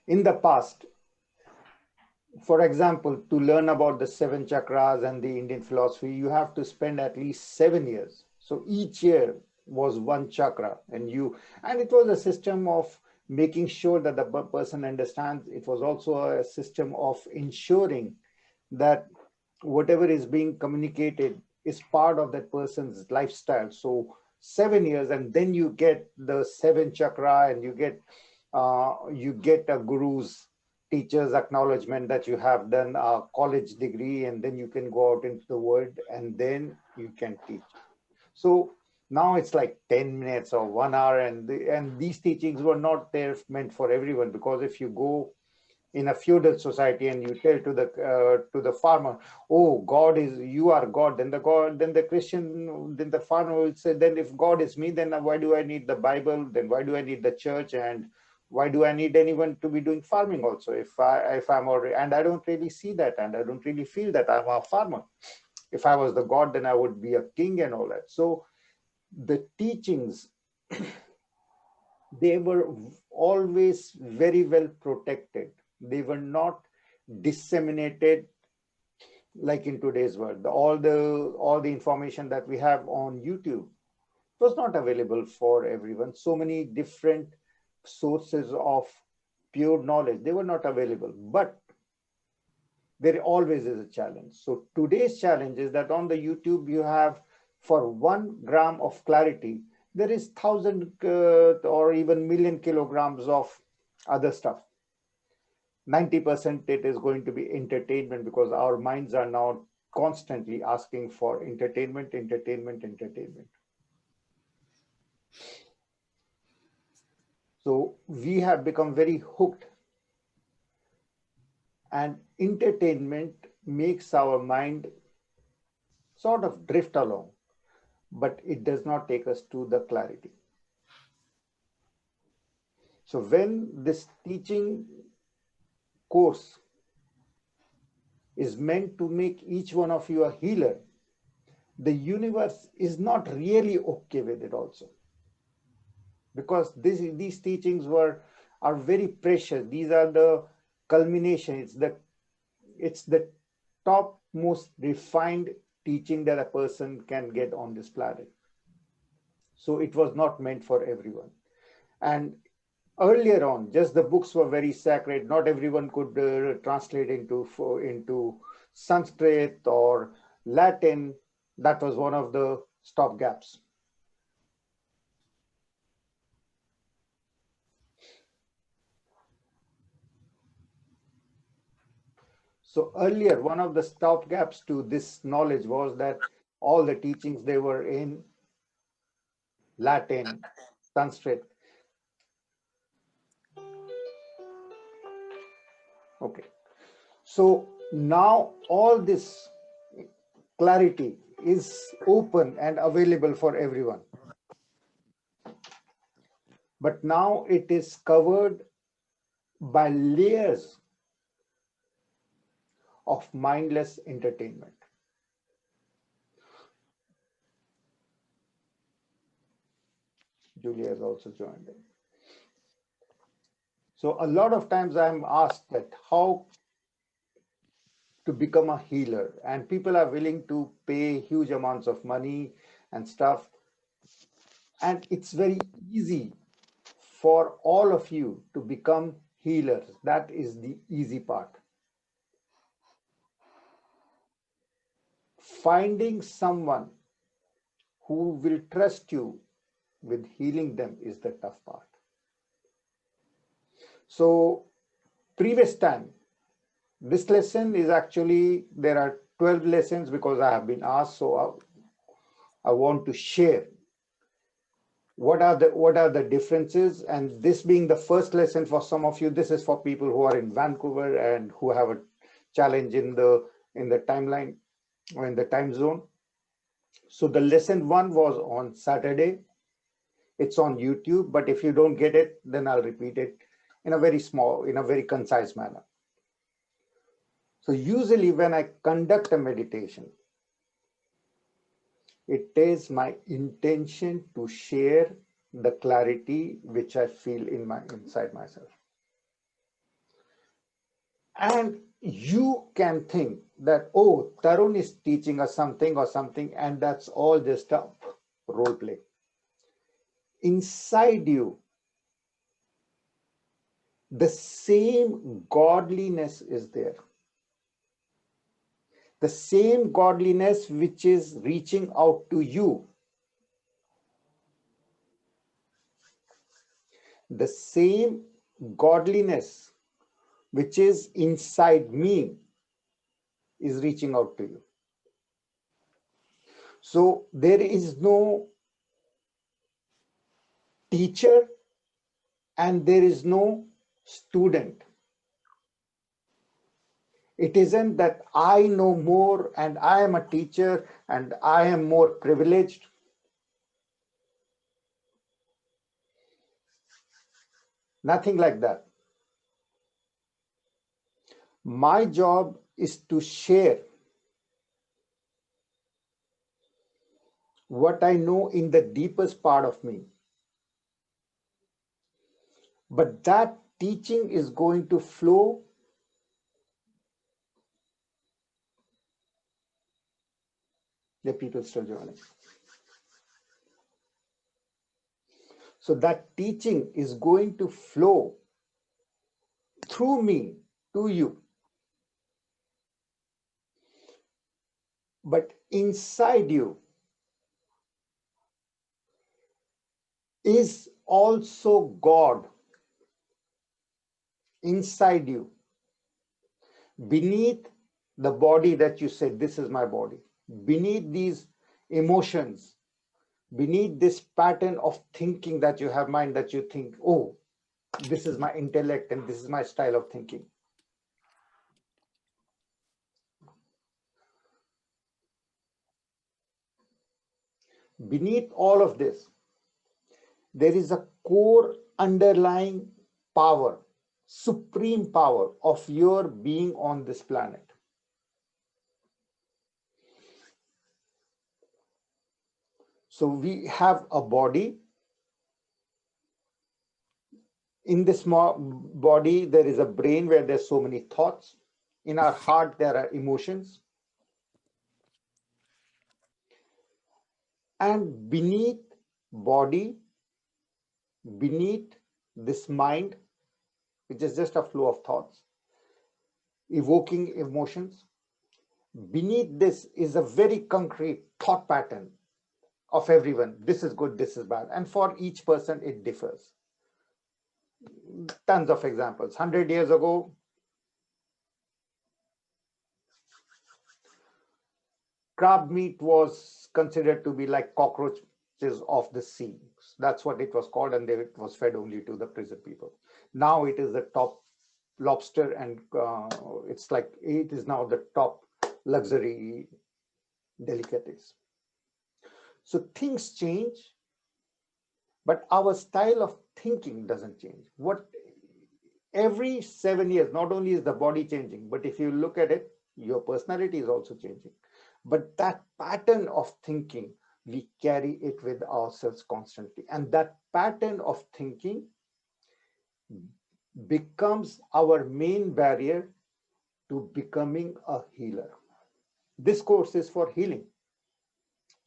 In the past, for example, to learn about the seven chakras and the Indian philosophy, you have to spend at least 7 years. So each year was one chakra, and it was a system of making sure that the person understands. It was also a system of ensuring that whatever is being communicated is part of that person's lifestyle. So 7 years, and then you get the seven chakra, and you get a guru's teacher's acknowledgement that you have done a college degree, and then you can go out into the world and then you can teach. So now it's like 10 minutes or 1 hour, and these teachings were not there meant for everyone, because if you go in a feudal society and you tell to the farmer, oh, God is, you are God, then the farmer will say, then if God is me, then why do I need the Bible, then why do I need the church, and why do I need anyone to be doing farming also, if I'm already, and I don't really see that, and I don't really feel that I'm a farmer. If I was the God, then I would be a king and all that. So the teachings, they were always very well protected. They were not disseminated like in today's world. All the information that we have on YouTube was not available for everyone. So many different sources of pure knowledge, they were not available. But there always is a challenge. So today's challenge is that on the YouTube you have, for 1 gram of clarity, there is 1,000 or even million kilograms of other stuff. 90% it is going to be entertainment, because our minds are now constantly asking for entertainment, entertainment, entertainment. So we have become very hooked, and entertainment makes our mind sort of drift along, but it does not take us to the clarity. So when this teaching course is meant to make each one of you a healer, the universe is not really okay with it also, because these teachings are very precious. These are the culmination. It's the top most refined teaching that a person can get on this planet. So it was not meant for everyone. And earlier on, just the books were very sacred. Not everyone could translate into Sanskrit or Latin. That was one of the stopgaps. So earlier, one of the stopgaps to this knowledge was that all the teachings, they were in Latin, Sanskrit. Okay. So now all this clarity is open and available for everyone. But now it is covered by layers of mindless entertainment. Julia has also joined in. So a lot of times I'm asked that how to become a healer, and people are willing to pay huge amounts of money and stuff. And it's very easy for all of you to become healers. That is the easy part. Finding someone who will trust you with healing them is the tough part. So previous time, this lesson is actually, there are 12 lessons because I have been asked. So I want to share what are the differences. And this being the first lesson for some of you, this is for people who are in Vancouver and who have a challenge in the timeline or in the time zone. So the lesson 1 was on Saturday. It's on YouTube, but if you don't get it, then I'll repeat it in a very concise manner. So usually when I conduct a meditation, it is my intention to share the clarity which I feel inside myself. And you can think that, oh, Tarun is teaching us something or something, and that's all just a role play. Inside you, the same godliness is there. The same godliness which is reaching out to you. The same godliness which is inside me is reaching out to you. So there is no teacher and there is no student. It isn't that I know more and I am a teacher and I am more privileged. Nothing like that. My job is to share what I know in the deepest part of me. But that teaching is going to flow the people still joining. So that teaching is going to flow through me to you. But inside you is also God. Inside you, beneath the body that you said, this is my body, beneath these emotions, beneath this pattern of thinking that you have mind, that you think, oh, this is my intellect and this is my style of thinking. Beneath all of this, there is a core underlying power, supreme power of your being on this planet. So we have a body. In this body, there is a brain where there's so many thoughts. In our heart, there are emotions. And beneath body, beneath this mind, which is just a flow of thoughts, evoking emotions, beneath this is a very concrete thought pattern of everyone. This is good, this is bad. And for each person, it differs. Tons of examples. 100 years ago, crab meat was considered to be like cockroaches of the sea. That's what it was called, and it was fed only to the prison people. Now it is the top lobster, and it's like it is now the top luxury delicacies. So things change, but our style of thinking doesn't change. What every 7 years, not only is the body changing, but if you look at it, your personality is also changing. But that pattern of thinking, we carry it with ourselves constantly. And that pattern of thinking becomes our main barrier to becoming a healer. This course is for healing,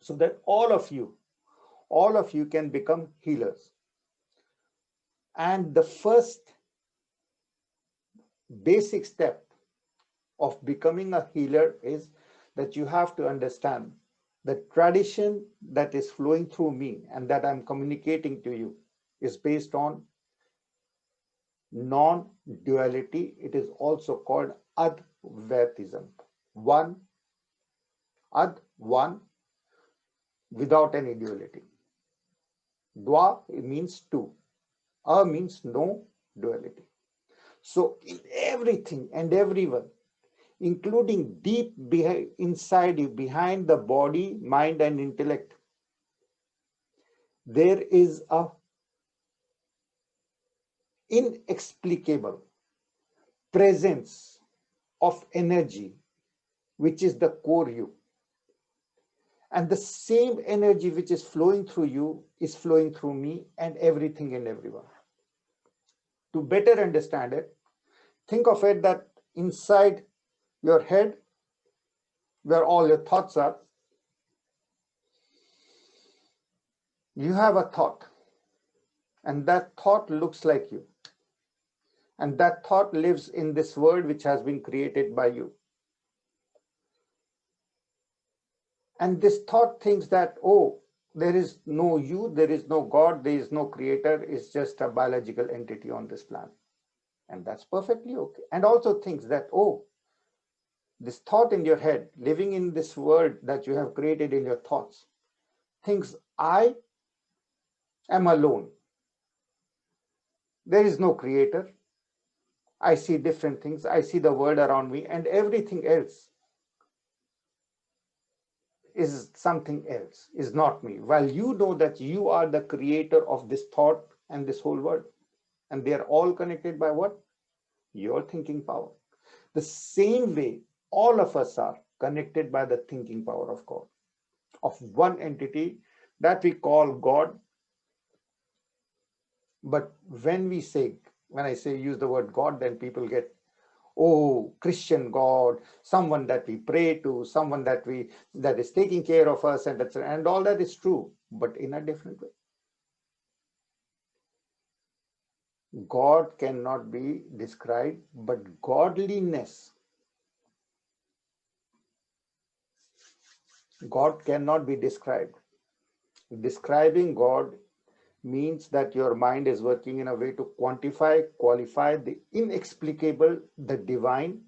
so that all of you can become healers. And the first basic step of becoming a healer is that you have to understand the tradition that is flowing through me and that I'm communicating to you is based on non-duality. It is also called Advaitism. One, one, without any duality. Dwa means two. A means no duality. So in everything and everyone, including deep inside you, behind the body, mind, and intellect, there is a inexplicable presence of energy, which is the core you. And the same energy which is flowing through you is flowing through me and everything and everyone. To better understand it, think of it that inside your head, where all your thoughts are, you have a thought, and that thought looks like you. And that thought lives in this world which has been created by you. And this thought thinks that, oh, there is no you, there is no God, there is no creator, it's just a biological entity on this planet. And that's perfectly okay. And also thinks that, oh, this thought in your head, living in this world that you have created in your thoughts, thinks, I am alone. There is no creator. I see different things. I see the world around me, and everything else is something else, is not me. While you know that you are the creator of this thought and this whole world, and they are all connected by what? Your thinking power. The same way, all of us are connected by the thinking power of God, of one entity that we call God. But when I say use the word God, then people get, oh, Christian God, someone that we pray to, someone that is taking care of us, and all that is true, but in a different way. God cannot be described, but godliness, God cannot be described. Describing God means that your mind is working in a way to quantify, qualify the inexplicable, the divine.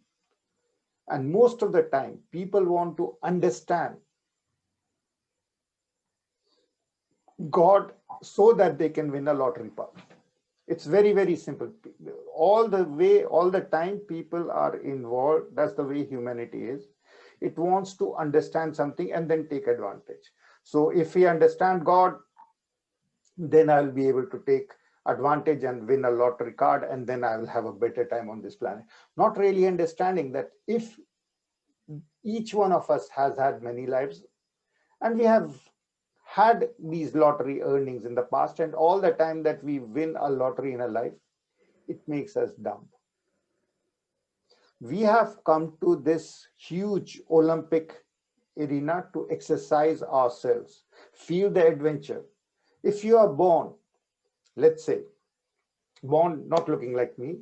And most of the time, people want to understand God so that they can win a lottery part. It's very, very simple. All the time people are involved. That's the way humanity is. It wants to understand something and then take advantage. So if we understand God, then I'll be able to take advantage and win a lottery card, and then I will have a better time on this planet. Not really understanding that if each one of us has had many lives, and we have had these lottery earnings in the past, and all the time that we win a lottery in a life, it makes us dumb. We have come to this huge Olympic arena to exercise ourselves, feel the adventure. If you are born, let's say, born not looking like me,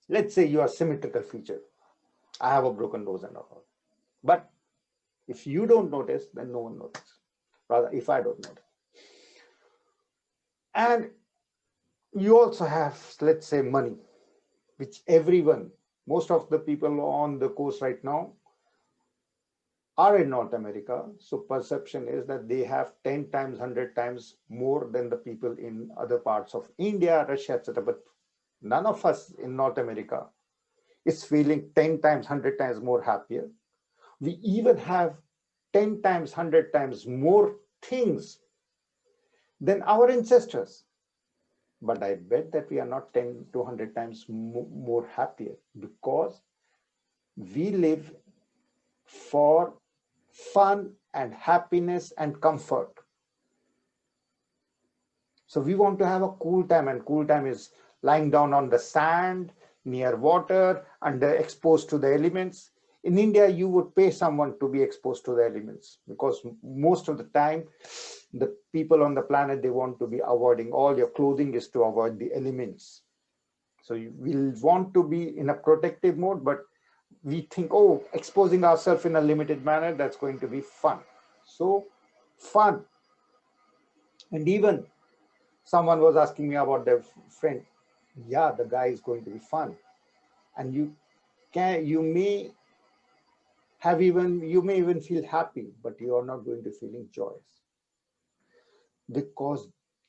let's say you are symmetrical feature. I have a broken nose and all. But if you don't notice, then no one notices. Rather, if I don't notice. And you also have, let's say, money, which everyone, most of the people on the coast right now are in North America. So perception is that they have 10 times, 100 times more than the people in other parts of India, Russia, etc. But none of us in North America is feeling 10 times, 100 times more happier. We even have 10 times, 100 times more things than our ancestors. But I bet that we are not 10 to 100 times more happier, because we live for fun and happiness and comfort. So we want to have a cool time, and cool time is lying down on the sand, near water, under exposed to the elements. In India, you would pay someone to be exposed to the elements, because most of the time, the people on the planet, they want to be avoiding, all your clothing is to avoid the elements. So we'll want to be in a protective mode, but we think, oh, exposing ourselves in a limited manner, that's going to be fun. So fun. And even someone was asking me about their friend. Yeah, the guy is going to be fun. And you may even feel happy, but you are not going to feeling joyous. Because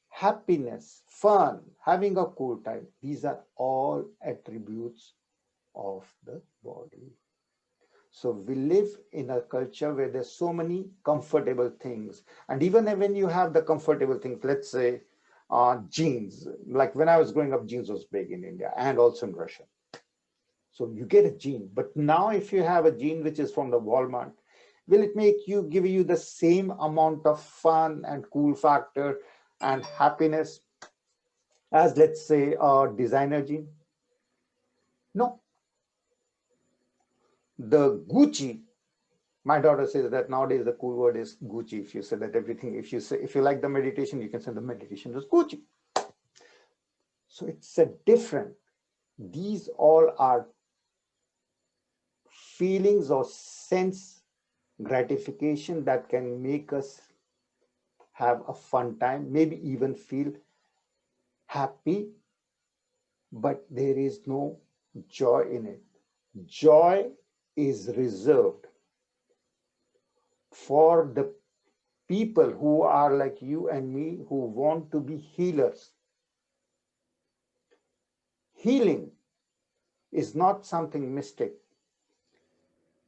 happiness, fun, having a cool time, these are all attributes of the body. So we live in a culture where there's so many comfortable things. And even when you have the comfortable things, let's say jeans, like when I was growing up, jeans was big in India and also in Russia. So you get a jean, but now if you have a jean which is from the Walmart, will it give you the same amount of fun and cool factor and happiness as, let's say, a designer jean? No. The Gucci, my daughter says that nowadays the cool word is Gucci. If you say that everything, if you like the meditation, you can say the meditation is Gucci. So it's a different. These all are feelings or sense gratification that can make us have a fun time, maybe even feel happy, but there is no joy in it. Joy is reserved for the people who are like you and me, who want to be healers. Healing is not something mystic.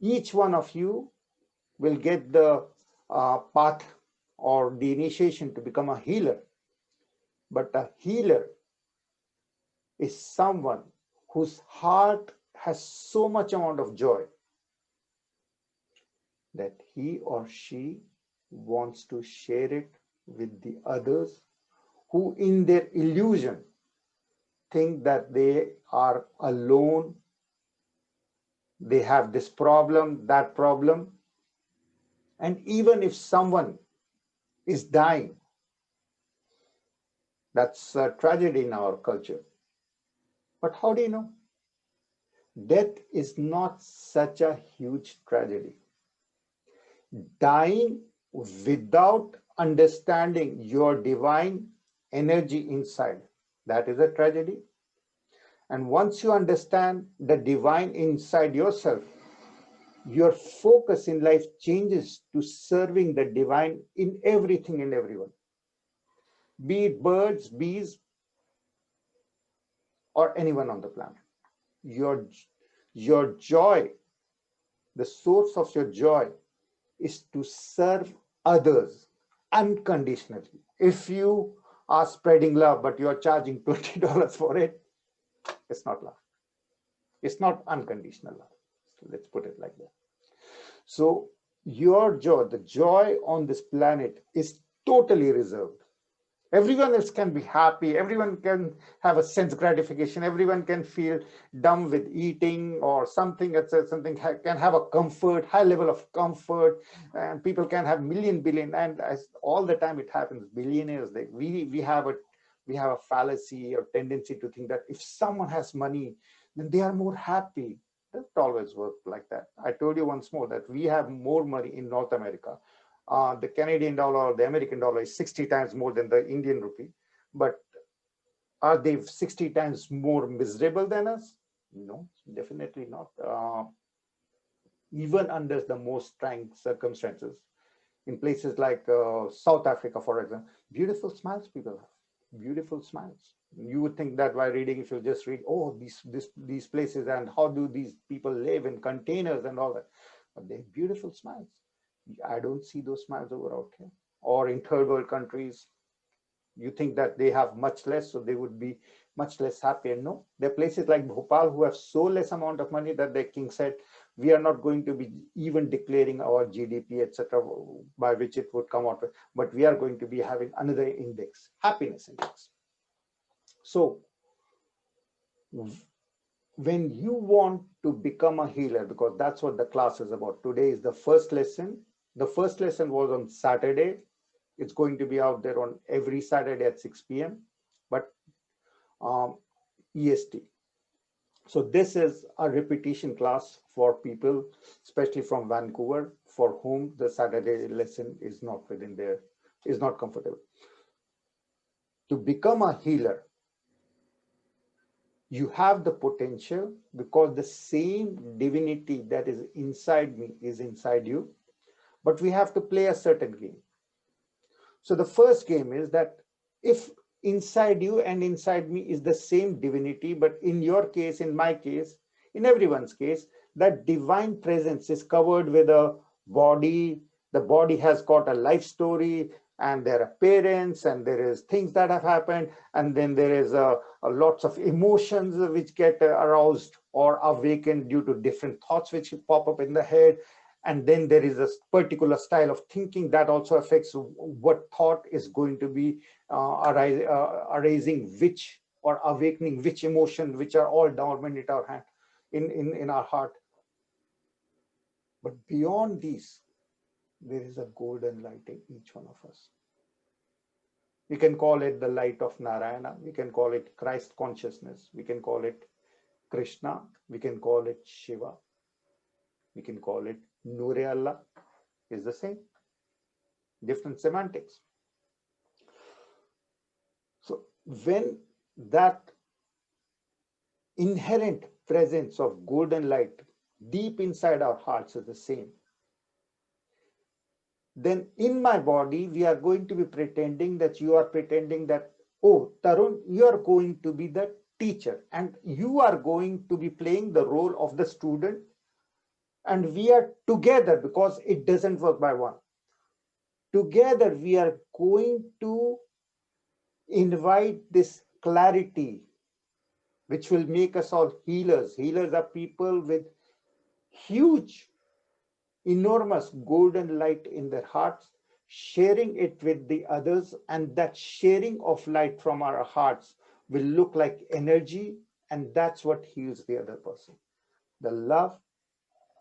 Each one of you will get the path or the initiation to become a healer. But a healer is someone whose heart has so much amount of joy that he or she wants to share it with the others who in their illusion think that they are alone, they have this problem, that problem. And even if someone is dying, that's a tragedy in our culture. But how do you know? Death is not such a huge tragedy. Dying without understanding your divine energy inside, that is a tragedy. And once you understand the divine inside yourself, your focus in life changes to serving the divine in everything and everyone, be it birds, bees, or anyone on the planet. Your joy, the source of your joy, is to serve others unconditionally. If you are spreading love, but you're charging $20 for it, it's not love. It's not unconditional love. So let's put it like that. So your joy, the joy on this planet, is totally reserved. Everyone else can be happy. Everyone can have a sense gratification. Everyone can feel dumb with eating or something. Something can have a comfort, high level of comfort, and people can have million, billion. And as all the time it happens, billionaires. We have a fallacy or tendency to think that if someone has money, then they are more happy. It doesn't always work like that. I told you once more that we have more money in North America. The Canadian dollar or the American dollar is 60 times more than the Indian rupee. But are they 60 times more miserable than us? No, definitely not. Even under the most trying circumstances, in places like South Africa, for example, beautiful smiles people have, beautiful smiles. You would think that by reading, if you just read, oh, these places and how do these people live in containers and all that, but they have beautiful smiles. I don't see those smiles over out here. Or in third world countries, you think that they have much less, so they would be much less happy. And no, there are places like Bhopal who have so less amount of money that the king said, we are not going to be even declaring our GDP, etc., by which it would come out with, but we are going to be having another index, happiness index. So when you want to become a healer, because that's what the class is about, today is the first lesson. The first lesson was on Saturday. It's going to be out there on every Saturday at 6 p.m. but EST. So this is a repetition class for people, especially from Vancouver, for whom the Saturday lesson is not within their, is not comfortable. To become a healer, you have the potential, because the same divinity that is inside me is inside you, but we have to play a certain game. So the first game is that if inside you and inside me is the same divinity, but in your case, in my case, in everyone's case, that divine presence is covered with a body. The body has got a life story, and there are parents, and there is things that have happened, and then there is a lots of emotions which get aroused or awakened due to different thoughts which pop up in the head. And then there is a particular style of thinking that also affects what thought is going to be arising which, or awakening which emotion, which are all dormant in our hand, in our heart. But beyond these, there is a golden light in each one of us. We can call it the light of Narayana. We can call it Christ consciousness. We can call it Krishna. We can call it Shiva. We can call it Nure Allah. Is the same. Different semantics. So when that inherent presence of golden light deep inside our hearts is the same, then in my body, we are going to be pretending that you are pretending that, oh, Tarun, you are going to be the teacher and you are going to be playing the role of the student. And we are together, because it doesn't work by one. Together, we are going to invite this clarity, which will make us all healers. Healers are people with huge, enormous golden light in their hearts, sharing it with the others. And that sharing of light from our hearts will look like energy. And that's what heals the other person. The love,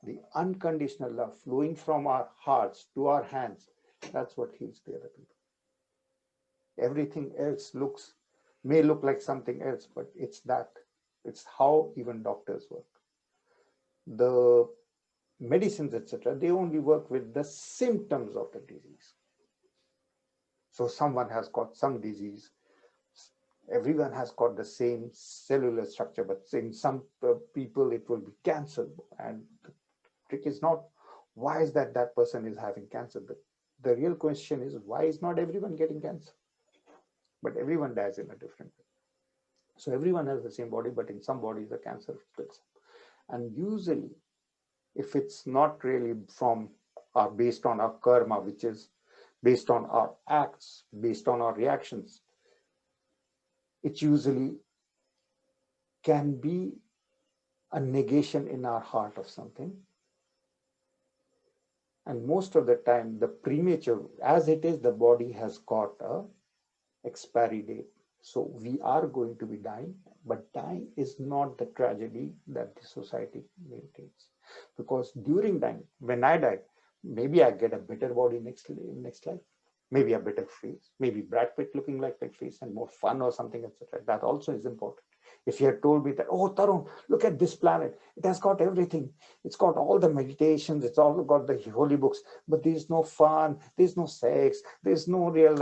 the unconditional love flowing from our hearts to our hands, that's what heals the other people. Everything else may look like something else, but it's that. It's how even doctors work. The medicines, etc., they only work with the symptoms of the disease. So someone has got some disease. Everyone has got the same cellular structure, but in some people it will be cancer. And the trick is not why is that person is having cancer. The real question is, why is not everyone getting cancer? But everyone dies in a different way. So everyone has the same body, but in some bodies the cancer splits up. And usually, if it's not really based on our karma, which is based on our acts, based on our reactions, it usually can be a negation in our heart of something. And most of the time, the premature, as it is, the body has got a expiry date. So we are going to be dying, but dying is not the tragedy that the society maintains. Because during dying, when I die, maybe I get a better body next life, maybe a better face, maybe Brad Pitt looking like that face and more fun or something, etc. That also is important. If you had told me that, oh, Tarun, look at this planet. It has got everything. It's got all the meditations. It's all got the holy books, but there's no fun. There's no sex. There's no real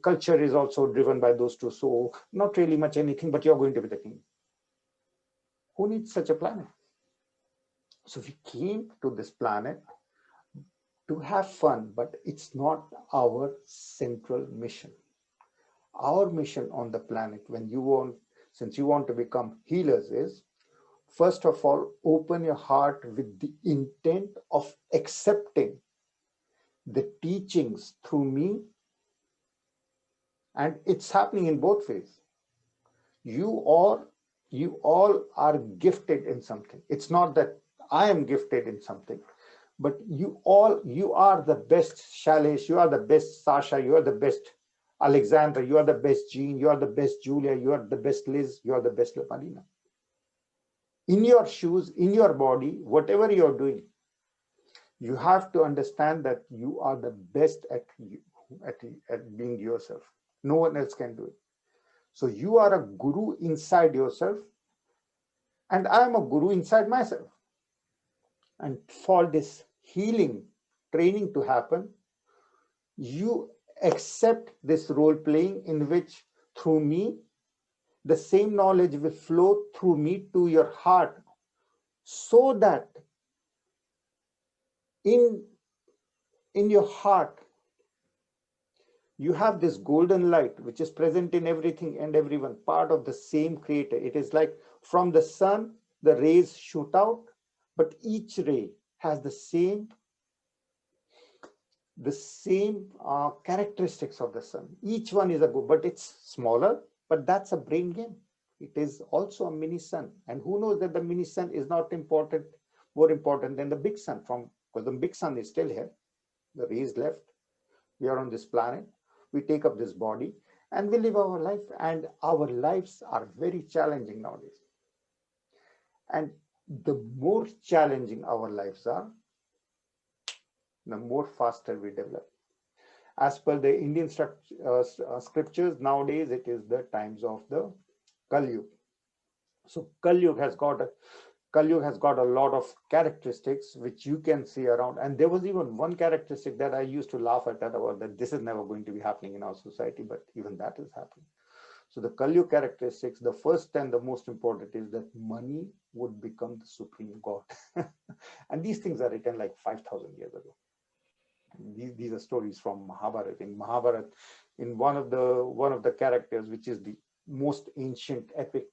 culture is also driven by those two. So not really much anything, but you're going to be the king. Who needs such a planet? So we came to this planet to have fun, but it's not our central mission. Our mission on the planet, since you want to become healers, is first of all, open your heart with the intent of accepting the teachings through me. And it's happening in both ways. You all are gifted in something. It's not that I am gifted in something, but you are the best Shailesh, you are the best Sasha, you are the best Alexandra, you are the best Jean, you are the best Julia, you are the best Liz, you are the best Marina. In your shoes, in your body, whatever you're doing, you have to understand that you are the best at being yourself. No one else can do it. So you are a guru inside yourself, and I am a guru inside myself. And for this healing training to happen, you accept this role playing in which through me, the same knowledge will flow through me to your heart, so that in your heart, you have this golden light, which is present in everything and everyone, part of the same creator. It is like from the sun, the rays shoot out, but each ray has the same characteristics of the sun. Each one is but it's smaller, but that's a brain game. It is also a mini sun. And who knows that the mini sun is not more important than the big sun, because the big sun is still here. The rays left. We are on this planet. We take up this body and we live our life. And our lives are very challenging nowadays. And the more challenging our lives are, the more faster we develop. As per the Indian scriptures, nowadays it is the times of the Kali Yuga. So Kali Yuga has got a lot of characteristics which you can see around. And there was even one characteristic that I used to laugh at about, that this is never going to be happening in our society, but even that is happening. So the Kali Yuga characteristics, the first and the most important is that money would become the supreme god. And these things are written like 5,000 years ago. These are stories from Mahabharata. In Mahabharata, in one of the characters, which is the most ancient epic,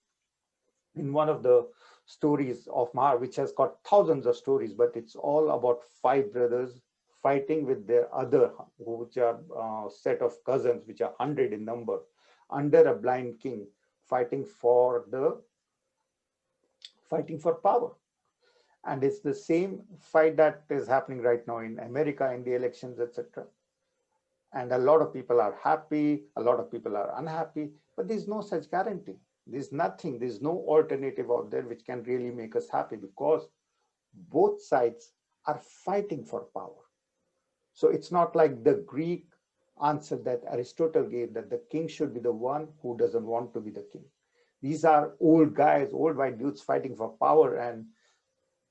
in one of the stories of Mahabharata, which has got thousands of stories, but it's all about 5 brothers fighting with their other, which are set of cousins, which are 100 in number, under a blind king, fighting for power. And it's the same fight that is happening right now in America, in the elections, etc. And a lot of people are happy, a lot of people are unhappy, but there's no such guarantee. There's nothing, there's no alternative out there which can really make us happy, because both sides are fighting for power. So it's not like the Greek answer that Aristotle gave, that the king should be the one who doesn't want to be the king. These are old guys, old white dudes fighting for power. And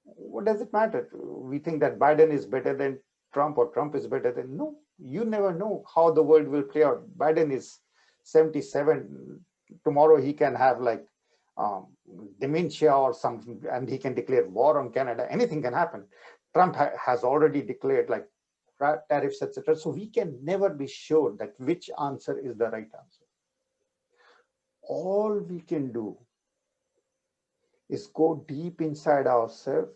what does it matter? We think that Biden is better than Trump, or Trump is better than, no, you never know how the world will play out. Biden is 77. Tomorrow he can have like dementia or something, and he can declare war on Canada. Anything can happen. Trump has already declared like tariffs, etc. So we can never be sure that which answer is the right answer. All we can do is go deep inside ourselves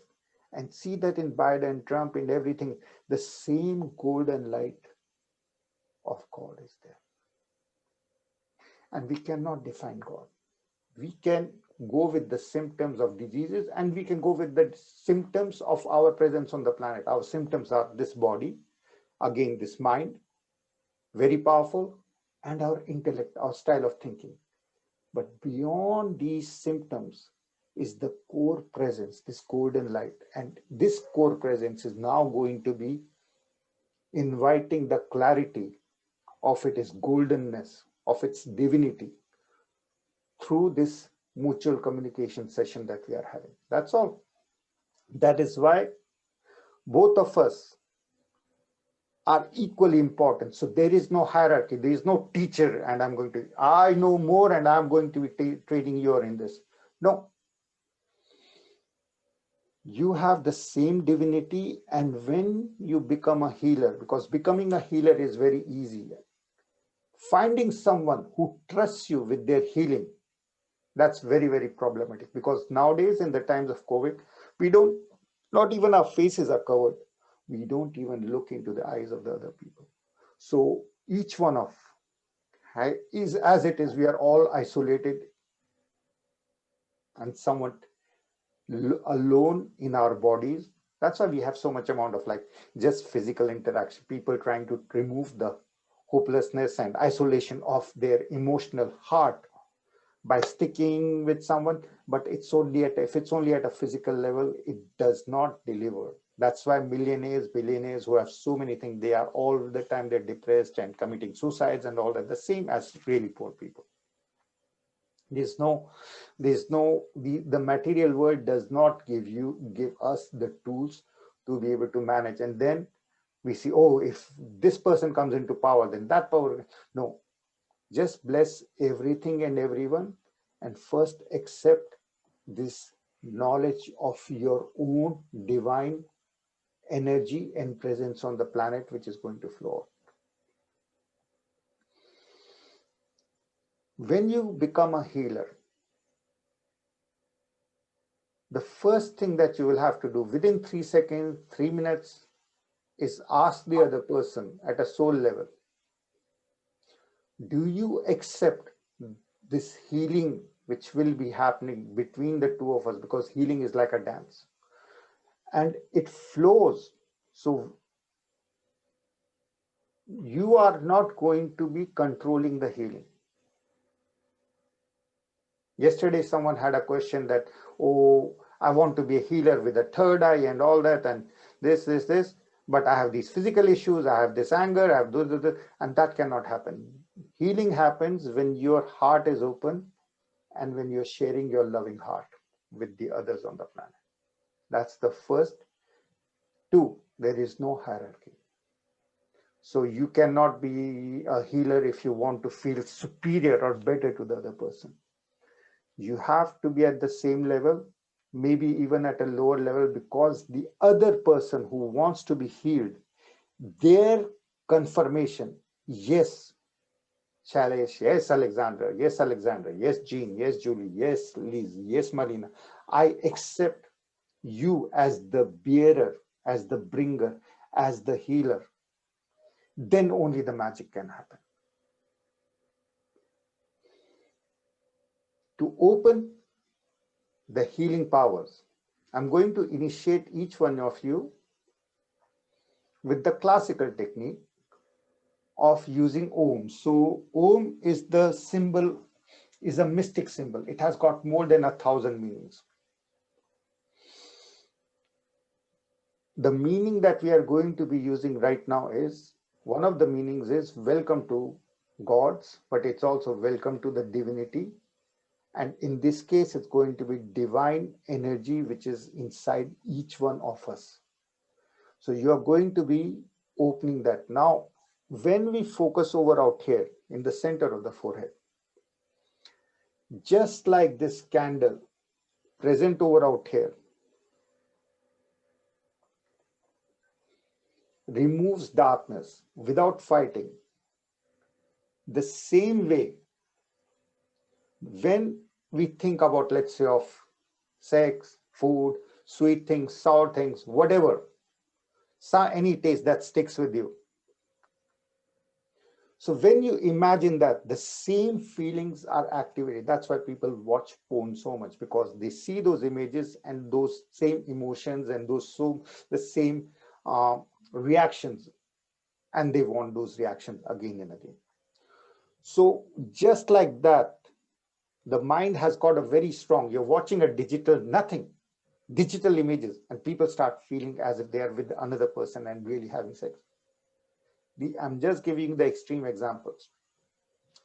and see that in Biden, Trump, in everything, the same golden light of God is there. And we cannot define God. We can go with the symptoms of diseases, and we can go with the symptoms of our presence on the planet. Our symptoms are this body, again, this mind, very powerful, and our intellect, our style of thinking. But beyond these symptoms is the core presence, this golden light. And this core presence is now going to be inviting the clarity of its goldenness, of its divinity, through this mutual communication session that we are having. That's all. That is why both of us are equally important. So there is no hierarchy. There is no teacher and I know more and I'm going to be training you in this. No. You have the same divinity, and when you become a healer, because becoming a healer is very easy, finding someone who trusts you with their healing, that's very, very problematic, because nowadays in the times of COVID, not even our faces are covered. We don't even look into the eyes of the other people. So each one of is as it is, we are all isolated and somewhat alone in our bodies. That's why we have so much amount of like just physical interaction, people trying to remove the hopelessness and isolation of their emotional heart by sticking with someone. But if it's only at a physical level, it does not deliver. That's why millionaires, billionaires who have so many things, they are all the time, they're depressed and committing suicides and all that, the same as really poor people. The material world does not give us the tools to be able to manage. And then we see, oh, if this person comes into power, then that power. No, just bless everything and everyone, and first accept this knowledge of your own divine energy and presence on the planet, which is going to flow. When you become a healer, the first thing that you will have to do within 3 seconds, 3 minutes, is ask the other person at a soul level, do you accept this healing which will be happening between the two of us? Because healing is like a dance and it flows. So you are not going to be controlling the healing. Yesterday, someone had a question that, oh, I want to be a healer with a third eye and all that, and this, but I have these physical issues, I have this anger, I have this, and that cannot happen. Healing happens when your heart is open and when you're sharing your loving heart with the others on the planet. That's the first. Two, there is no hierarchy. So you cannot be a healer if you want to feel superior or better to the other person. You have to be at the same level, maybe even at a lower level, because the other person who wants to be healed, their confirmation, yes, Shailesh, yes, Alexandra, yes, Jean, yes, Julie, yes, Liz, yes, Marina, I accept you as the bearer, as the bringer, as the healer, then only the magic can happen. To open the healing powers, I'm going to initiate each one of you with the classical technique of using Om. So Om is the symbol, is a mystic symbol. It has got more than 1,000 meanings. The meaning that we are going to be using right now is, one of the meanings is welcome to gods, but it's also welcome to the divinity. And in this case, it's going to be divine energy, which is inside each one of us. So you are going to be opening that. Now, when we focus over out here in the center of the forehead, just like this candle present over out here, removes darkness without fighting. The same way, when we think about, let's say, of sex, food, sweet things, sour things, whatever, any taste that sticks with you. So when you imagine that, the same feelings are activated. That's why people watch porn so much, because they see those images and those same emotions and the same reactions, and they want those reactions again and again. So just like that, the mind has got a very strong, you're watching a digital images, and people start feeling as if they are with another person and really having sex. I'm just giving the extreme examples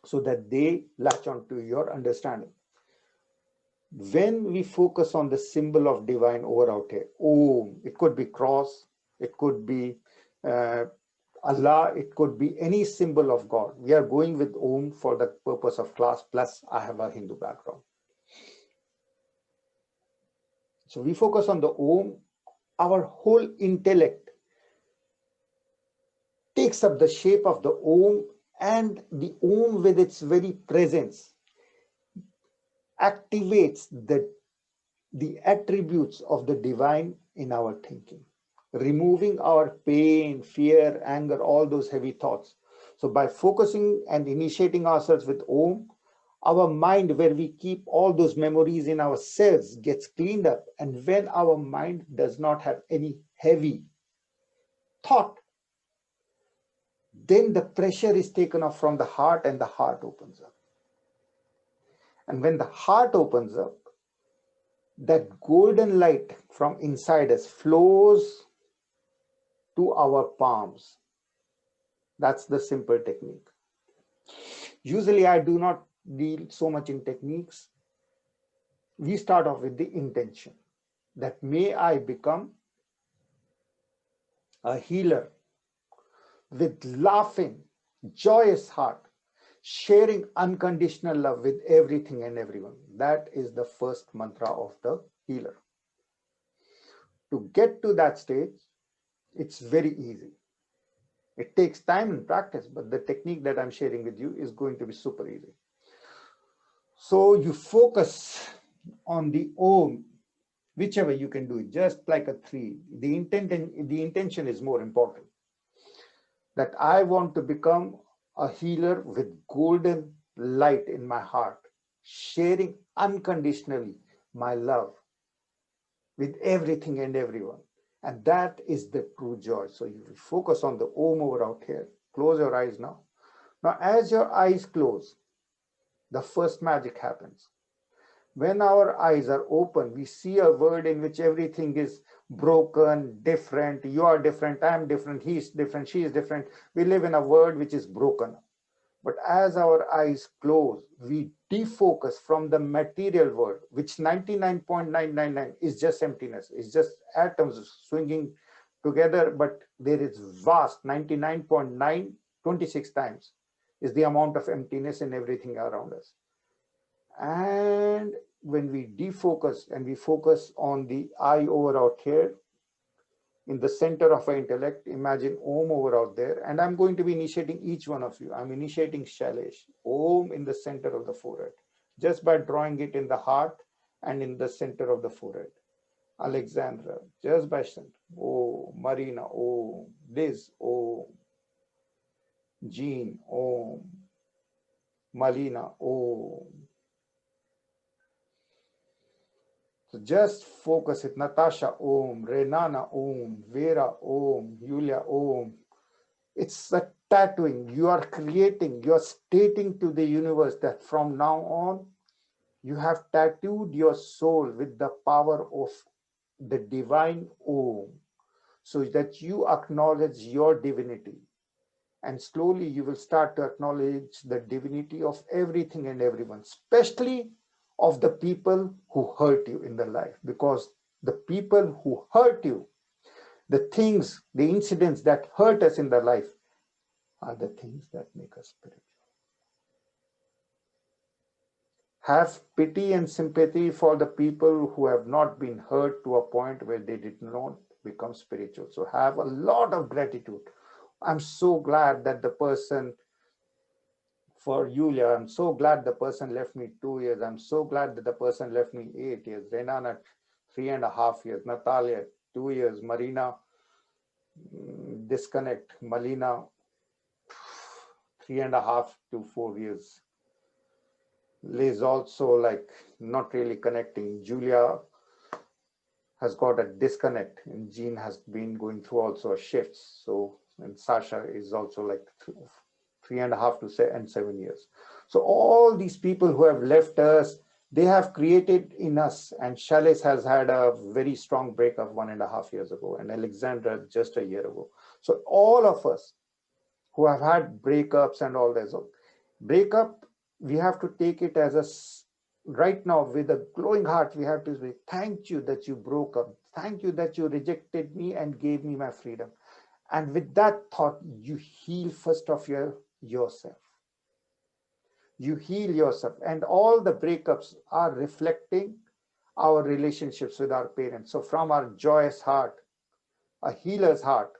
so that they latch on to your understanding. When we focus on the symbol of divine over out here, Om, it could be cross, it could be Allah, it could be any symbol of God. We are going with Om for the purpose of class, plus I have a Hindu background. So we focus on the Om, our whole intellect takes up the shape of the Om, and the Om with its very presence activates the attributes of the divine in our thinking, removing our pain, fear, anger, all those heavy thoughts. So by focusing and initiating ourselves with Om, our mind, where we keep all those memories in our cells, gets cleaned up. And when our mind does not have any heavy thought, then the pressure is taken off from the heart and the heart opens up. And when the heart opens up, that golden light from inside us flows to our palms. That's the simple technique. Usually I do not deal so much in techniques. We start off with the intention that may I become a healer with laughing, joyous heart, sharing unconditional love with everything and everyone. That is the first mantra of the healer. To get to that stage, it's very easy. It takes time and practice, but the technique that I'm sharing with you is going to be super easy. So you focus on the Om, whichever you can do it, just like a 3. The intention is more important. That I want to become a healer with golden light in my heart, sharing unconditionally my love with everything and everyone. And that is the true joy. So you focus on the Om over out here. Close your eyes now. Now, as your eyes close, the first magic happens. When our eyes are open, we see a world in which everything is broken, different. You are different, I am different, he is different, she is different. We live in a world which is broken. But as our eyes close, we defocus from the material world, which 99.999 is just emptiness, is just atoms swinging together, but there is vast 99.926 times is the amount of emptiness in everything around us. And when we defocus and we focus on the eye over out here, in the center of our intellect, imagine Om over out there. And I'm going to be initiating each one of you. I'm initiating Shailesh, Om in the center of the forehead, just by drawing it in the heart and in the center of the forehead. Alexandra, just by center. Om. Marina, Om. Liz, Om. Jean, Om. Malina, Om. So just focus it. Natasha, Om. Renana, Om. Vera, Om. Yulia, Om. It's a tattooing. You are creating, you are stating to the universe that from now on, you have tattooed your soul with the power of the divine Om, so that you acknowledge your divinity. And slowly you will start to acknowledge the divinity of everything and everyone, especially of the people who hurt you in the life, because the people who hurt you, the things, the incidents that hurt us in the life are the things that make us spiritual. Have pity and sympathy for the people who have not been hurt to a point where they did not become spiritual. So have a lot of gratitude. I'm so glad that the person, for Yulia, I'm so glad the person left me 2 years. I'm so glad that the person left me 8 years. Renana, 3.5 years. Natalia, 2 years. Marina, disconnect. Malina, 3.5 to 4 years. Liz also like not really connecting. Julia has got a disconnect, and Jean has been going through also a shift. So, and Sasha is also like 3.5 to 7 years. So all these people who have left us, they have created in us. And Shailesh has had a very strong breakup 1.5 years ago, and Alexandra just a year ago. So all of us who have had breakups and all that, so breakup, we have to take it as a, right now with a glowing heart, we have to say, thank you that you broke up. Thank you that you rejected me and gave me my freedom. And with that thought, you heal first of yourself. You heal yourself. And all the breakups are reflecting our relationships with our parents. So from our joyous heart, a healer's heart,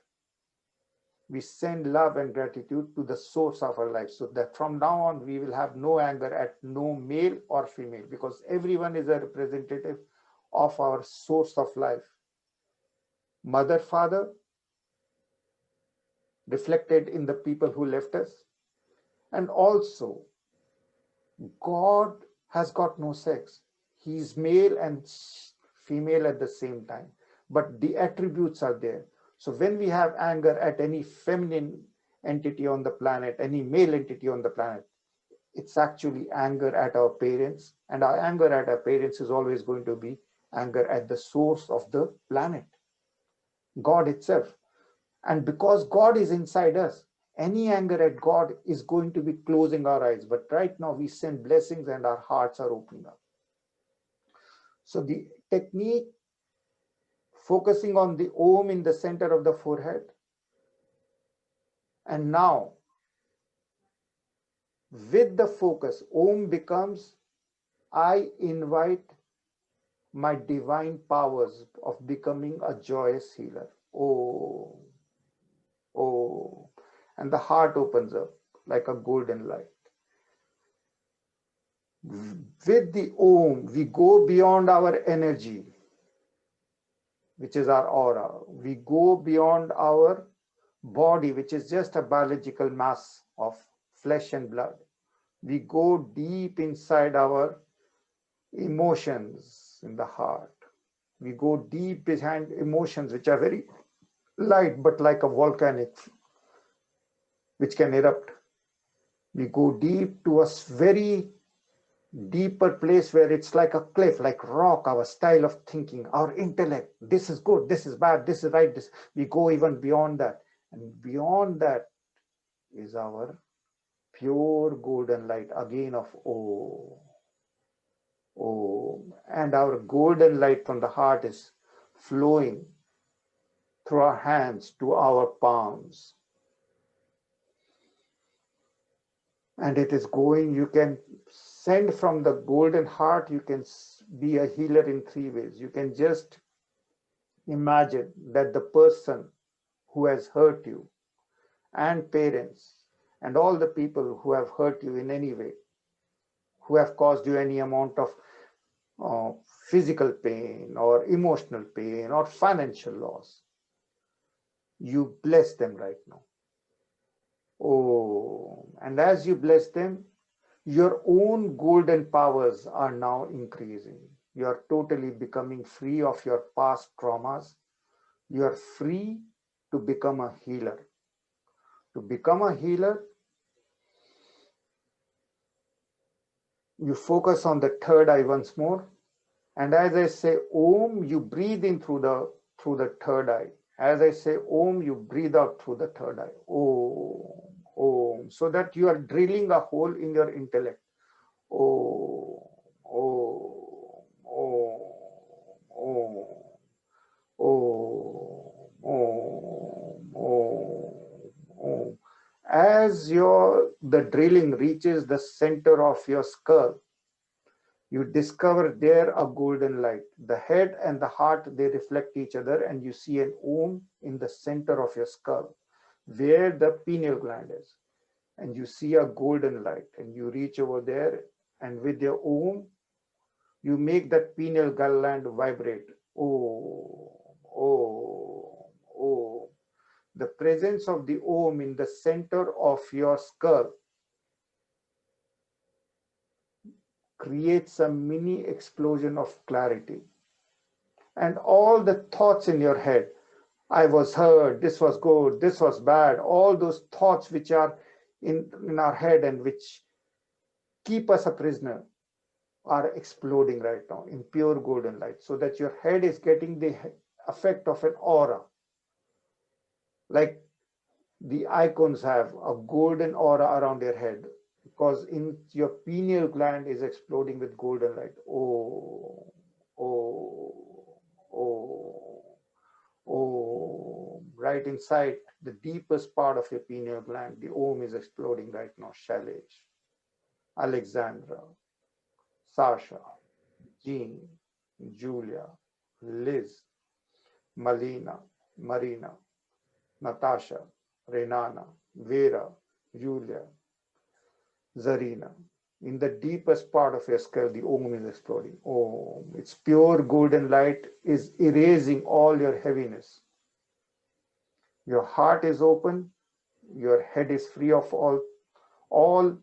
we send love and gratitude to the source of our life, so that from now on, we will have no anger at no male or female, because everyone is a representative of our source of life. Mother, father, reflected in the people who left us. And also, God has got no sex. He's male and female at the same time, but the attributes are there. So when we have anger at any feminine entity on the planet, any male entity on the planet, it's actually anger at our parents. And our anger at our parents is always going to be anger at the source of the planet, God itself. And because God is inside us, any anger at God is going to be closing our eyes. But right now we send blessings and our hearts are opening up. So the technique, focusing on the Om in the center of the forehead. And now, with the focus, Om becomes, I invite my divine powers of becoming a joyous healer. Om. Om. And the heart opens up like a golden light. With the Om, we go beyond our energy, which is our aura. We go beyond our body, which is just a biological mass of flesh and blood. We go deep inside our emotions in the heart. We go deep behind emotions, which are very light, but like a volcanic, which can erupt. We go deep to a very deeper place where it's like a cliff, like rock, our style of thinking, our intellect. This is good, this is bad, this is right. This, we go even beyond that. And beyond that is our pure golden light, again of Om. Om. And our golden light from the heart is flowing through our hands to our palms. And it is going, you can send from the golden heart, you can be a healer in 3 ways. You can just imagine that the person who has hurt you, and parents, and all the people who have hurt you in any way, who have caused you any amount of physical pain or emotional pain or financial loss, you bless them right now. Oh, and as you bless them, your own golden powers are now increasing. You are totally becoming free of your past traumas. You are free to become a healer. To become a healer, you focus on the third eye once more. And as I say Om, you breathe in through the third eye. As I say Om, you breathe out through the third eye. Om, Om. So that you are drilling a hole in your intellect. Om, Om, Om, Om, Om, Om, Om, Om. As the drilling reaches the center of your skull, you discover there a golden light. The head and the heart, they reflect each other, and you see an Om in the center of your skull, where the pineal gland is. And you see a golden light, and you reach over there, and with your Om, you make that pineal gland vibrate. Om, Om, Om. The presence of the Om in the center of your skull creates a mini explosion of clarity. And all the thoughts in your head, I was hurt, this was good, this was bad, all those thoughts which are in our head and which keep us a prisoner, are exploding right now in pure golden light, so that your head is getting the effect of an aura. Like the icons have a golden aura around your head, because in your pineal gland is exploding with golden light. Oh, oh, oh, oh. Right inside the deepest part of your pineal gland, the Om is exploding right now. Shailesh, Alexandra, Sasha, Jean, Julia, Liz, Malina, Marina, Natasha, Renana, Vera, Julia, Zarina. In the deepest part of your skull, the Om is exploding. Om. Its pure golden light is erasing all your heaviness. Your heart is open. Your head is free of all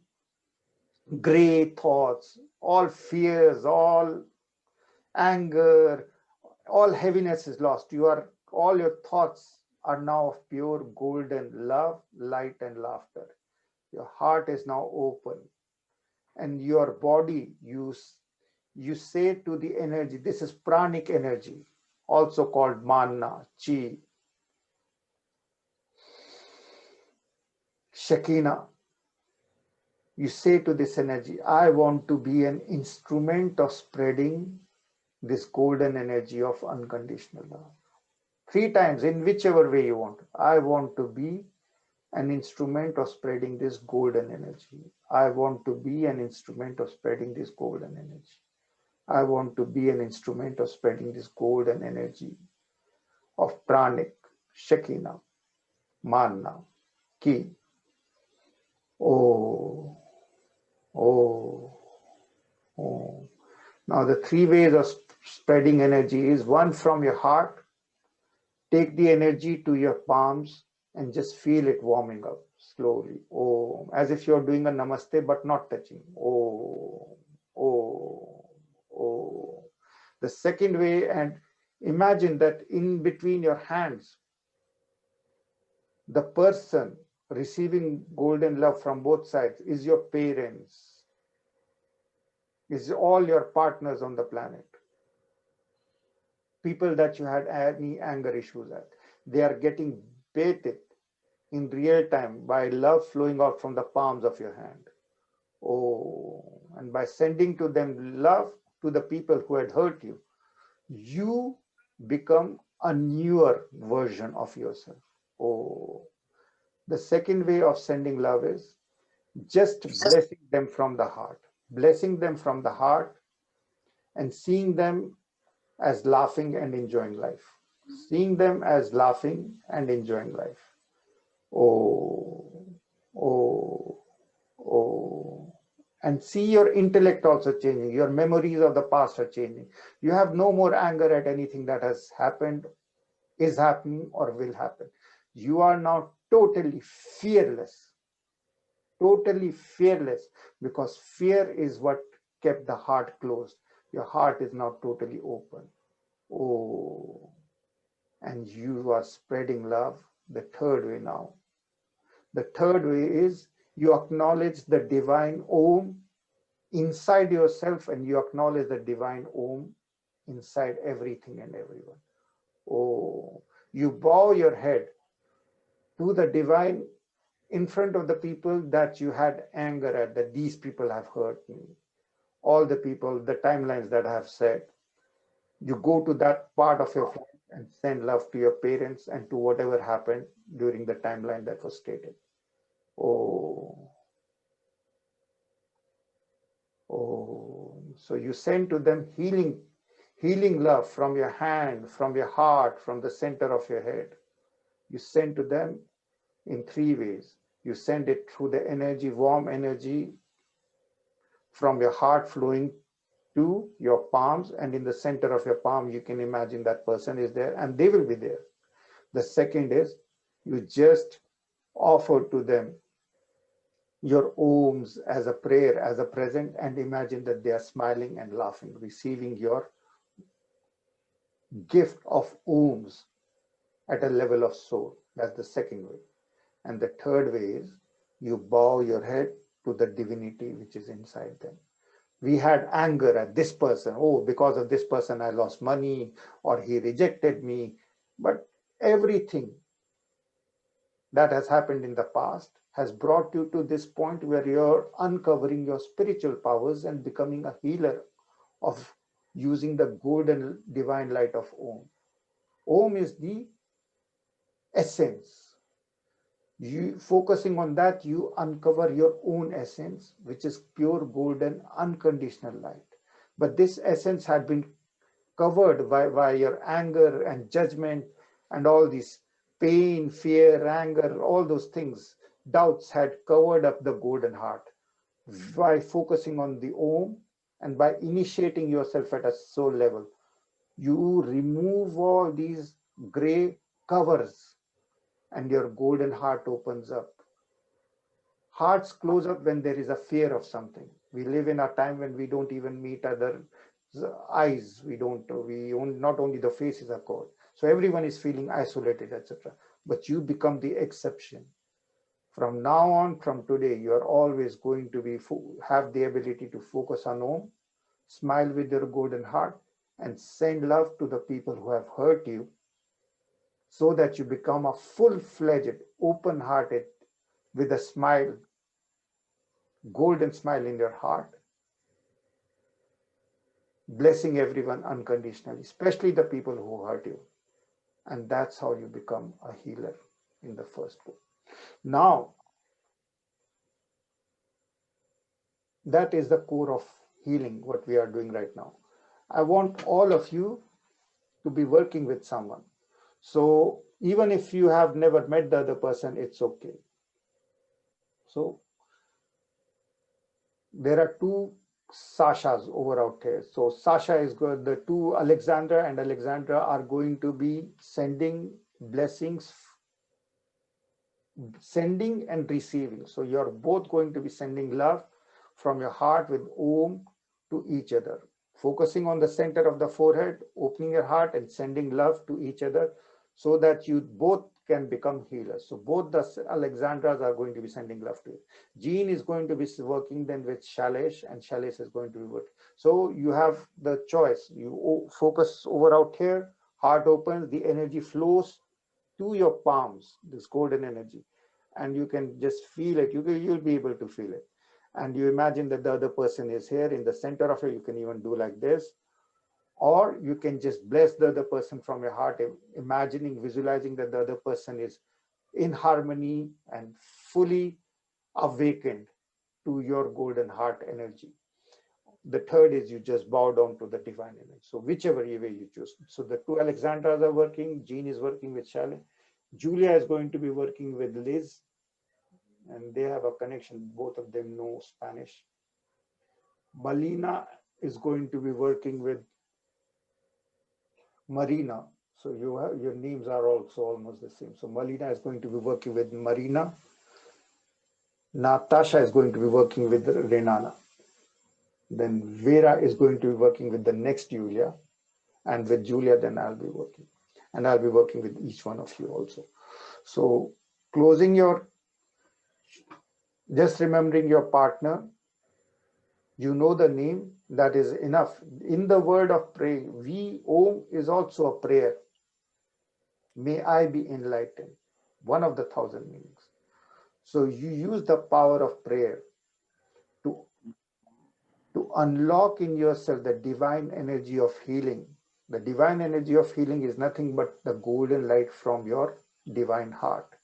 gray thoughts, all fears, all anger, all heaviness is lost. All your thoughts are now of pure golden love, light, and laughter. Your heart is now open, and your body, you say to the energy, this is pranic energy, also called manna, chi, Shekinah. You say to this energy, I want to be an instrument of spreading this golden energy of unconditional love. 3 times, in whichever way you want. I want to be an instrument of spreading this golden energy. I want to be an instrument of spreading this golden energy. I want to be an instrument of spreading this golden energy of pranic, Shekinah, manna, ki. Oh, oh, oh. Now the 3 ways of spreading energy is: 1, from your heart. Take the energy to your palms and just feel it warming up slowly. Oh, as if you're doing a namaste but not touching. Oh, oh, oh. The second way, and imagine that in between your hands, the person receiving golden love from both sides is your parents. It's all your partners on the planet. People that you had any anger issues at. They are getting bathed in real time by love flowing out from the palms of your hand. Oh, and by sending to them love to the people who had hurt you, you become a newer version of yourself. Oh, the second way of sending love is just blessing them from the heart, blessing them from the heart and seeing them as laughing and enjoying life, seeing them as laughing and enjoying life. Oh, oh, oh. And see your intellect also changing. Your memories of the past are changing. You have no more anger at anything that has happened, is happening, or will happen. You are now totally fearless, because fear is what kept the heart closed. Your heart is now totally open. Oh, and you are spreading love the third way now. The third way is you acknowledge the divine Om inside yourself, and you acknowledge the divine Om inside everything and everyone. Oh, you bow your head to the divine in front of the people that you had anger at, that these people have hurt me. All the people, the timelines that I have said, you go to that part of your life and send love to your parents and to whatever happened during the timeline that was stated. Oh, oh. So you send to them healing love from your hand, from your heart, from the center of your head. You send to them in three ways. You send it through the energy, warm energy from your heart flowing to your palms, and in the center of your palm, you can imagine that person is there and they will be there. The second is you just offer to them your Oms as a prayer, as a present, and imagine that they are smiling and laughing, receiving your gift of Oms at a level of soul. That's the second way. And the third way is you bow your head to the divinity which is inside them. We had anger at this person. Oh, because of this person, I lost money, or he rejected me. But everything that has happened in the past has brought you to this point where you're uncovering your spiritual powers and becoming a healer of using the golden divine light of Om. Om is the essence. You focusing on that, you uncover your own essence, which is pure golden unconditional light. But this essence had been covered by your anger and judgment and all these pain, fear, anger, all those things. Doubts had covered up the golden heart. By focusing on the Om and by initiating yourself at a soul level, you remove all these gray covers and your golden heart opens up. Hearts close up when there is a fear of something. We live in a time when we don't even meet other eyes. Not only the faces are covered. So everyone is feeling isolated, etc. But you become the exception. From now on, from today, you are always going to have the ability to focus on Om, smile with your golden heart, and send love to the people who have hurt you, so that you become a full-fledged, open-hearted, with a smile, golden smile in your heart, blessing everyone unconditionally, especially the people who hurt you. And that's how you become a healer in the first way. Now, that is the core of healing, what we are doing right now. I want all of you to be working with someone. So even if you have never met the other person, it's okay. So there are two Sashas over out here. So Sasha is good. The two Alexandra and Alexandra are going to be sending blessings, sending and receiving. So you're both going to be sending love from your heart with Om to each other, focusing on the center of the forehead, opening your heart and sending love to each other, so that you both can become healers. So both the Alexandras are going to be sending love to you. Jean is going to be working then with Shailesh, and Shailesh is going to be working. So you have the choice. You focus over out here, heart opens, the energy flows to your palms, this golden energy, and you can just feel it. You'll be able to feel it. And you imagine that the other person is here in the center of it. You can even do like this, or you can just bless the other person from your heart, imagining, visualizing that the other person is in harmony and fully awakened to your golden heart energy. The third is you just bow down to the divine energy. So whichever way you choose. So the two Alexandras are working. Jean is working with Shale. Julia is going to be working with Liz, and they have a connection. Both of them know Spanish. Malina is going to be working with Marina. So you have, your names are also almost the same. So Malina is going to be working with Marina. Natasha is going to be working with Renana. Then Vera is going to be working with the next Julia. And with Julia, then I'll be working. And I'll be working with each one of you also. So closing your, just remembering your partner, you know the name, that is enough. In the word of prayer, Om is also a prayer. May I be enlightened. One of the 1,000 meanings. So you use the power of prayer to unlock in yourself the divine energy of healing. The divine energy of healing is nothing but the golden light from your divine heart.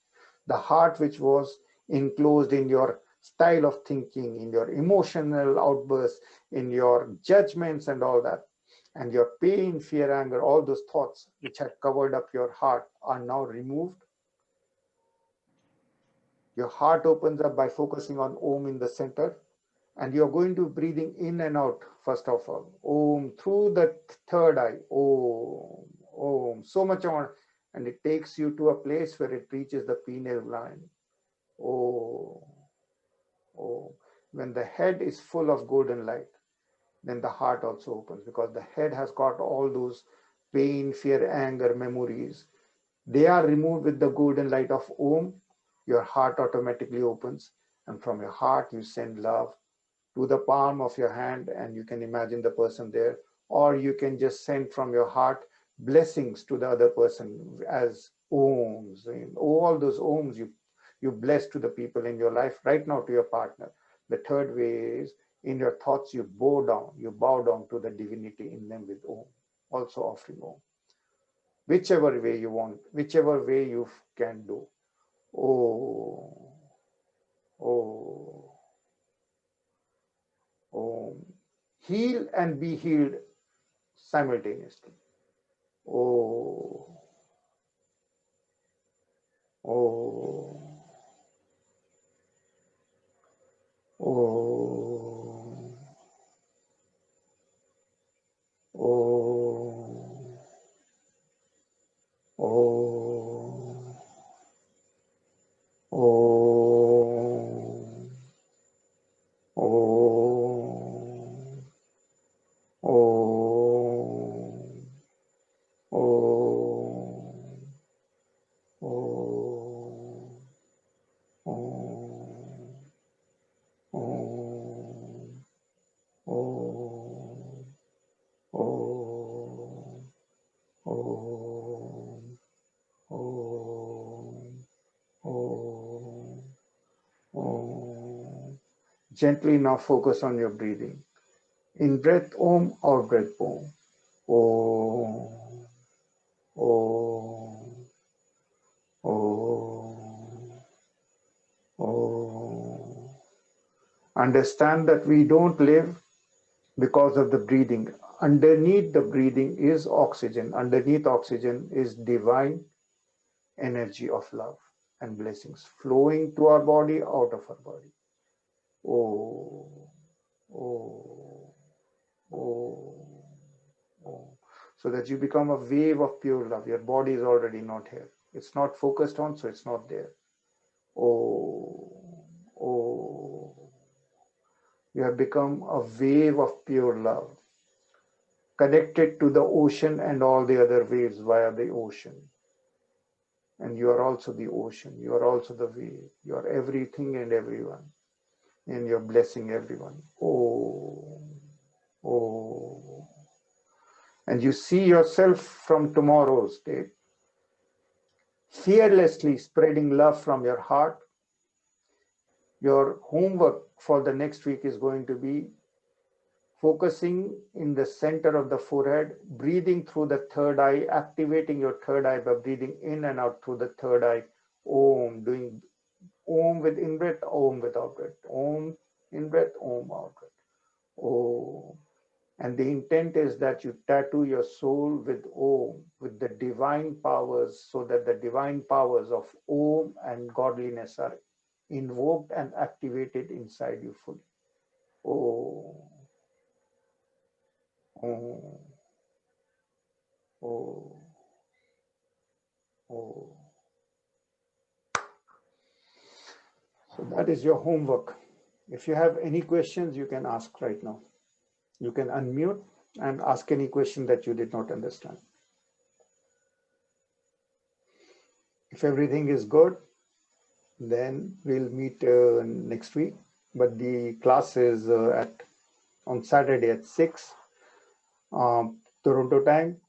The heart which was enclosed in your style of thinking, in your emotional outbursts, in your judgments and all that. And your pain, fear, anger, all those thoughts which had covered up your heart are now removed. Your heart opens up by focusing on Om in the center. And you're going to breathing in and out, first of all. Om, through the third eye. Om, Om. So much on, and it takes you to a place where it reaches the pineal gland. Om, Om. When the head is full of golden light, then the heart also opens, because the head has got all those pain, fear, anger, memories. They are removed with the golden light of Om. Your heart automatically opens, and from your heart you send love to the palm of your hand, and you can imagine the person there, or you can just send from your heart blessings to the other person as Oms. All those Oms you bless to the people in your life right now, to your partner. The third way is in your thoughts you bow down to the divinity in them with Om, also offering Om. Whichever way you want, whichever way you can do. Oh, oh. Om. Heal and be healed simultaneously. Oh, oh, oh, oh, oh, oh, oh, oh, oh, oh, oh, oh, oh, oh, oh, oh, oh, oh. Gently now focus on your breathing. In breath Om, out breath Om. Om, Om, Om, Om. Understand that we don't live because of the breathing. Underneath the breathing is oxygen. Underneath oxygen is divine energy of love and blessings flowing to our body, out of our body. Oh, oh, oh, oh. So that you become a wave of pure love. Your body is already not here. It's not focused on, so it's not there. Oh, oh. You have become a wave of pure love, connected to the ocean and all the other waves via the ocean. And you are also the ocean. You are also the wave. You are everything and everyone. And you're blessing everyone. Oh, oh. And you see yourself from tomorrow's state, fearlessly spreading love from your heart. Your homework for the next week is going to be focusing in the center of the forehead, breathing through the third eye, activating your third eye by breathing in and out through the third eye. Om, doing Om with in breath, Om with out breath. Om in breath, Om out breath. Om. And the intent is that you tattoo your soul with Om, with the divine powers, so that the divine powers of Om and godliness are invoked and activated inside you fully. Om. Om. Om. Om. So that is your homework. If you have any questions, you can ask right now. You can unmute and ask any question that you did not understand. If everything is good, then we'll meet next week. But the class is on Saturday at 6 Toronto time,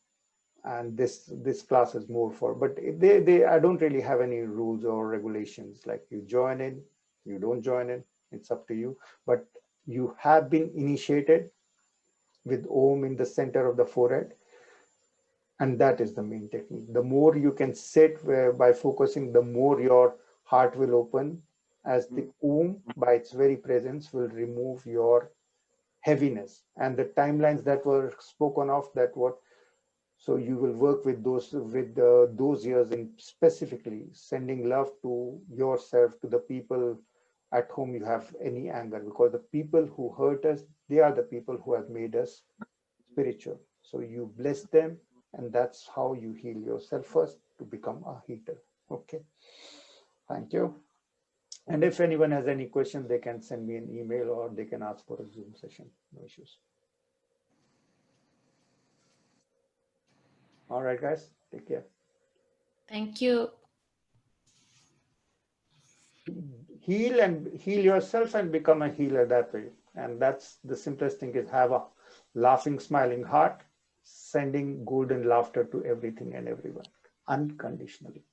and this class is more for. But I don't really have any rules or regulations. Like you join in, you don't join in. It's up to you. But you have been initiated with Om in the center of the forehead. And that is the main technique. The more you can sit by focusing, the more your heart will open, as the Om by its very presence will remove your heaviness. And the timelines that were spoken of, so you will work with those years in specifically sending love to yourself, to the people at whom you have any anger, because the people who hurt us, they are the people who have made us spiritual. So you bless them, and that's how you heal yourself first to become a healer. Okay. Thank you. And if anyone has any question, they can send me an email or they can ask for a Zoom session. No issues. All right, guys. Take care. Thank you. Heal yourself and become a healer that way. And that's the simplest thing, is have a laughing, smiling heart, sending golden laughter to everything and everyone unconditionally.